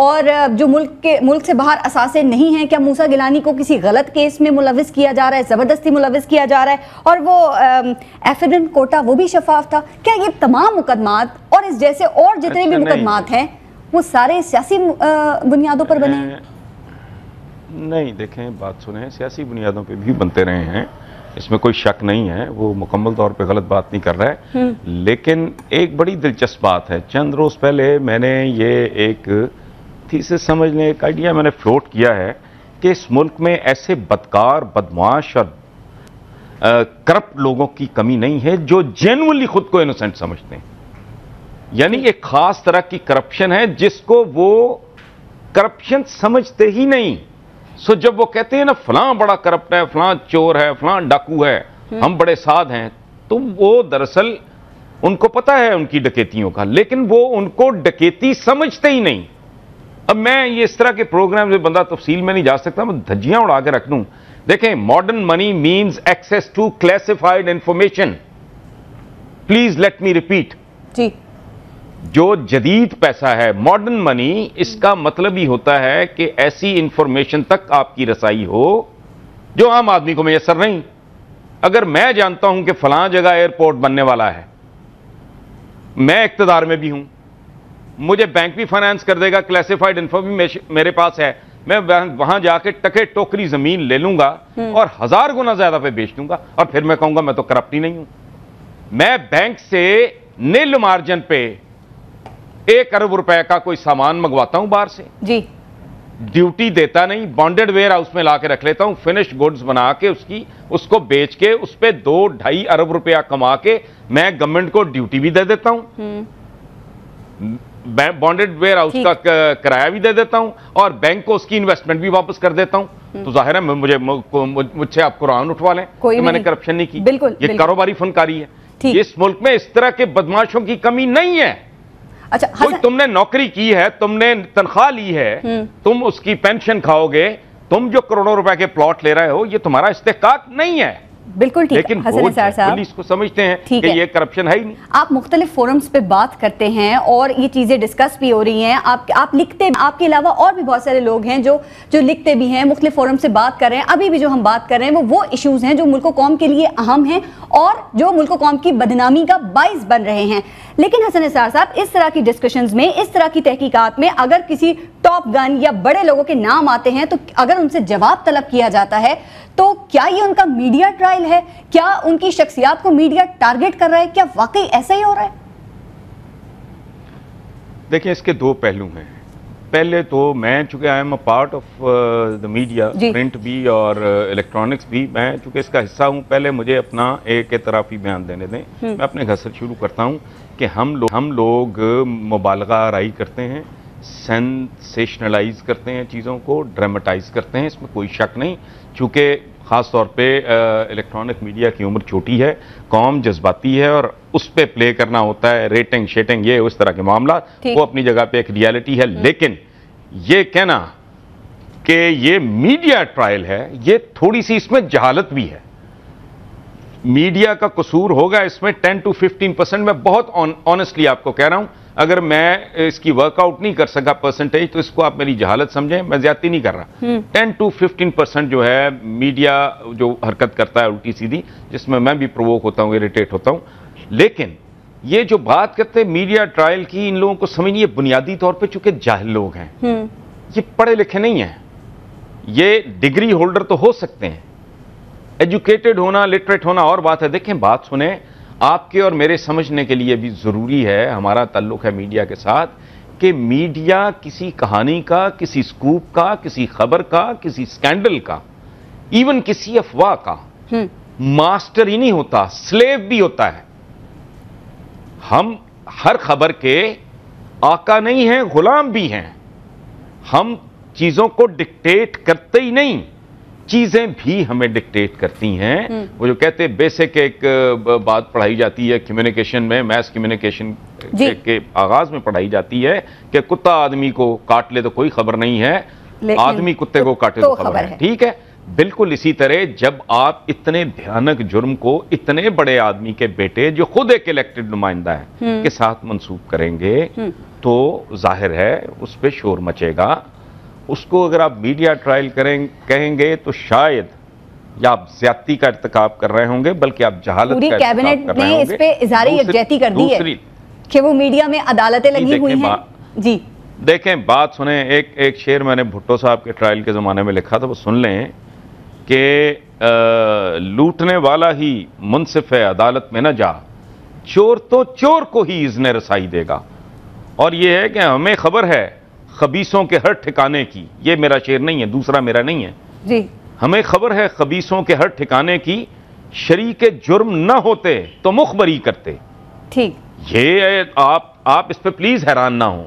اور جو ملک سے باہر اثاثے نہیں ہیں، کیا موسیٰ گیلانی کو کسی غلط کیس میں ملوث کیا جا رہا ہے، زبردستی ملوث کیا جا رہا ہے، اور وہ ایفیڈنٹ کوٹا وہ بھی شفاف تھا؟ کیا یہ تمام مقدمات اور اس جیسے اور جتنے بھی مقدمات ہیں وہ سارے سیاسی بنیادوں پر بنے ہیں؟ نہیں، دیکھیں بات سنیں، سیاسی بنیادوں پہ بھی بنتے رہے ہیں، اس میں کوئی شک نہیں ہے، وہ مکمل طور پہ غلط بات نہیں کر رہا ہے، لیکن ایک بڑی دلچسپ بات ہے، چند روز پہلے میں نے یہ ایک تھیسس سمجھنے ایک آئیڈیا میں نے فلوٹ کیا ہے کہ اس ملک میں ایسے بدکار، بدمعاش اور کرپٹ لوگوں کی کمی نہیں ہے جو جینوئنلی خود کو انوسنٹ سمجھتے ہیں. یعنی ایک خاص طرح کی کرپشن ہے جس کو وہ کرپشن سمجھتے ہی نہیں. سو جب وہ کہتے ہیں نا فلاں بڑا کرپٹ ہے، فلاں چور ہے، فلاں ڈاکو ہے، ہم بڑے سادھ ہیں، تو وہ دراصل ان کو پتا ہے ان کی ڈکیتیوں کا، لیکن وہ ان کو ڈکیتی سمجھتے ہی نہیں. اب میں یہ اس طرح کے پروگرام سے بندہ تفصیل میں نہیں جا سکتا، میں دھجیاں اڑا کے رکھ دوں. دیکھیں، modern money means access to classified information. Please let me repeat. جی، جو جدید پیسہ ہے، ماڈرن منی، اس کا مطلب ہی ہوتا ہے کہ ایسی انفارمیشن تک آپ کی رسائی ہو جو عام آدمی کو میسر نہیں. اگر میں جانتا ہوں کہ فلاں جگہ ایئرپورٹ بننے والا ہے، میں اقتدار میں بھی ہوں، مجھے بینک بھی فائنانس کر دے گا، کلاسیفائڈ انفارمیشن میرے پاس ہے، میں وہاں جا کے ٹکے ٹوکری زمین لے لوں گا اور 1000 گنا زیادہ پہ بیچ دوں گا، اور پھر میں کہوں گا میں تو کرپٹ ہی نہیں ہوں. میں بینک سے نیل مارجن پہ 1 ارب روپے کا کوئی سامان منگواتا ہوں باہر سے، جی، ڈیوٹی دیتا نہیں، بانڈڈ ویئر ہاؤس میں لا کے رکھ لیتا ہوں، فنشڈ گڈز بنا کے اس کو بیچ کے اس پہ 2-2.5 ارب روپیہ کما کے میں گورنمنٹ کو ڈیوٹی بھی دے دیتا ہوں، بانڈڈ ویئر ہاؤس کا کرایہ بھی دے دیتا ہوں، اور بینک کو اس کی انویسٹمنٹ بھی واپس کر دیتا ہوں. تو ظاہر ہے مجھ سے آپ قرآن اٹھوا لیں کہ میں نے کرپشن نہیں کی. بالکل، یہ کاروباری فنکاری ہے. اس ملک میں اس طرح کے بدماشوں کی کمی نہیں ہے. اچھا، کوئی تم نے نوکری کی ہے، تم نے تنخواہ لی ہے، تم اس کی پینشن کھاؤ گے، تم جو کروڑوں روپے کے پلاٹ لے رہے ہو، یہ تمہارا استحقاق نہیں ہے. بالکل ٹھیک ہے. لیکن وہ پولیس کو سمجھتے ہیں کہ یہ کرپشن ہے ہی نہیں. آپ مختلف فورمز پہ بات کرتے ہیں اور یہ چیزیں ڈسکس بھی ہو رہی ہیں، آپ لکھتے، آپ کے علاوہ اور بھی بہت سارے لوگ ہیں جو لکھتے بھی ہیں، مختلف فورم سے بات کر رہے ہیں. ابھی بھی جو ہم بات کر رہے ہیں وہ ایشوز ہیں جو ملک و قوم کے لیے اہم ہیں اور جو ملک و قوم کی بدنامی کا باعث بن رہے ہیں. لیکن حسن نثار صاحب، اس طرح کی ڈسکشنز میں، اس طرح کی تحقیقات میں اگر کسی ٹاپ گن یا بڑے لوگوں کے نام آتے ہیں تو اگر ان سے جواب طلب کیا جاتا ہے تو کیا یہ ان کا میڈیا ٹرائل ہے؟ کیا ان کی شخصیات کو میڈیا ٹارگٹ کر رہا ہے؟ کیا واقعی ایسا ہی ہو رہا ہے؟ دیکھیں، اس کے 2 پہلو ہیں. پہلے تو میں چونکہ I am a part of the media, print بھی اور الیکٹرانکس بھی، میں چونکہ اس کا حصہ ہوں، پہلے مجھے اپنا ایک اعترافی بیان دینے دیں. میں اپنے گھر سے شروع کرتا ہوں کہ ہم لوگ مبالغہ آرائی کرتے ہیں، سینسیشنلائز کرتے ہیں، چیزوں کو ڈرامٹائز کرتے ہیں، اس میں کوئی شک نہیں. چونکہ خاص طور پہ الیکٹرانک میڈیا کی عمر چھوٹی ہے، قوم جذباتی ہے، اور اس پہ پلے کرنا ہوتا ہے، ریٹنگ شیٹنگ، یہ اس طرح کے معاملات، وہ اپنی جگہ پہ ایک ریالٹی ہے. لیکن یہ کہنا کہ یہ میڈیا ٹرائل ہے، یہ تھوڑی سی اس میں جہالت بھی ہے. میڈیا کا قصور ہوگا اس میں 10 to 15%. میں بہت آنیسٹلی آپ کو کہہ رہا ہوں، اگر میں اس کی ورک آؤٹ نہیں کر سکا پرسنٹیج تو اس کو آپ میری جہالت سمجھیں، میں زیادتی نہیں کر رہا. 10 to 15% جو ہے میڈیا جو حرکت کرتا ہے الٹی سیدھی، جس میں بھی پرووک ہوتا ہوں، اریٹیٹ ہوتا ہوں. لیکن یہ جو بات کرتے ہیں میڈیا ٹرائل کی، ان لوگوں کو سمجھنی ہے بنیادی طور پہ چونکہ جاہل لوگ ہیں، یہ پڑھے لکھے نہیں ہیں. یہ ڈگری ہولڈر تو ہو سکتے ہیں، ایجوکیٹڈ ہونا، لٹریٹ ہونا اور بات ہے. دیکھیں، بات سنیں، آپ کے اور میرے سمجھنے کے لیے بھی ضروری ہے، ہمارا تعلق ہے میڈیا کے ساتھ، کہ میڈیا کسی کہانی کا، کسی سکوپ کا، کسی خبر کا، کسی سکینڈل کا، ایون کسی افواہ کا ماسٹر ہی نہیں ہوتا، سلیو بھی ہوتا ہے. ہم ہر خبر کے آقا نہیں ہیں، غلام بھی ہیں. ہم چیزوں کو ڈکٹیٹ کرتے ہی نہیں، چیزیں بھی ہمیں ڈکٹیٹ کرتی ہیں. وہ جو کہتے ہیں بیسک ایک بات پڑھائی جاتی ہے کمیونیکیشن میں، میس کمیونیکیشن کے آغاز میں پڑھائی جاتی ہے کہ کتا آدمی کو کاٹ لے تو کوئی خبر نہیں ہے، آدمی کتے کو کاٹے تو خبر ہے. ٹھیک ہے، بالکل اسی طرح جب آپ اتنے بھیانک جرم کو اتنے بڑے آدمی کے بیٹے جو خود ایک الیکٹڈ نمائندہ ہے کے ساتھ منسوب کریں گے تو ظاہر ہے اس پہ شور مچے گا. اس کو اگر آپ میڈیا ٹرائل کہیں گے تو شاید یا آپ زیادتی کا ارتکاب کر رہے ہوں گے بلکہ آپ جہالت کا ارتکاب کر رہے ہوں گے. پوری کیبنٹ نے اس پہ اظہار یکجہتی کر دی ہے کہ وہ میڈیا میں عدالتیں لگی ہوئی ہیں. جی دیکھیں بات سنیں, ایک شعر میں نے بھٹو صاحب کے ٹرائل کے زمانے میں لکھا تھا, وہ سن لیں کہ لوٹنے والا ہی منصف عدالت میں نہ جا, چور تو چور کو ہی اذن رسائی دے گا. اور یہ ہے کہ ہمیں خبر ہے خبیثوں کے ہر ٹھکانے کی, یہ میرا شعر نہیں ہے, دوسرا میرا نہیں ہے جی, ہمیں خبر ہے خبیثوں کے ہر ٹھکانے کی, شریک جرم نہ ہوتے تو مخبری کرتے. ٹھیک, یہ آپ اس پہ پلیز حیران نہ ہوں,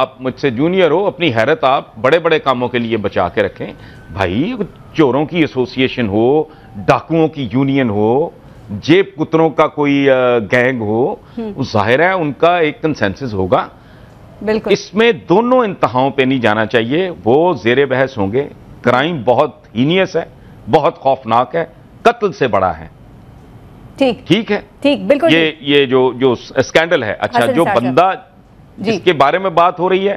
آپ مجھ سے جونیئر ہو, اپنی حیرت آپ بڑے بڑے کاموں کے لیے بچا کے رکھیں. بھائی چوروں کی ایسوسی ایشن ہو, ڈاکوؤں کی یونین ہو, جیب کتروں کا کوئی گینگ ہو, ظاہر ہے ان کا ایک کنسنسس ہوگا. بالکل, اس میں دونوں انتہاؤں پہ نہیں جانا چاہیے, وہ زیر بحث ہوں گے. کرائم بہت ہینیس ہے, بہت خوفناک ہے, قتل سے بڑا ہے. ٹھیک ہے, ٹھیک, بالکل. یہ جو اسکینڈل ہے, اچھا جو بندہ جس کے بارے میں بات ہو رہی ہے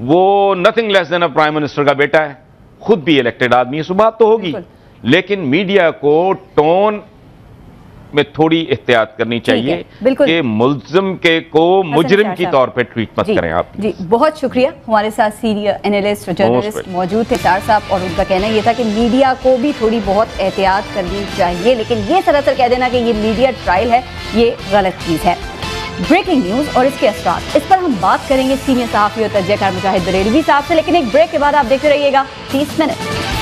وہ نتھنگ لیس دین اے پرائم منسٹر کا بیٹا ہے, خود بھی الیکٹڈ آدمی ہے, سو بات تو ہوگی. لیکن میڈیا کو ٹون میں تھوڑی احتیاط کرنی چاہیے کہ ملزم کو مجرم کی طور پہ ٹریٹ مت کریں آپ. جی بہت شکریہ. ہمارے ساتھ سینئر اینالسٹ جرنلسٹ موجود تھے چار صاحب, اور ان کا کہنا یہ تھا کہ میڈیا کو بھی تھوڑی بہت احتیاط کرنی چاہیے, لیکن یہ سراسر کہہ دینا کہ یہ میڈیا ٹرائل ہے یہ غلط چیز ہے. بریکنگ نیوز اور اس کے اثرات, اس پر ہم بات کریں گے سینئر صحافی اور تجزیہ کار مجاہد بریلوی صاحب سے, لیکن ایک بریک کے بعد آپ دیکھتے رہیے گا 30 منٹ.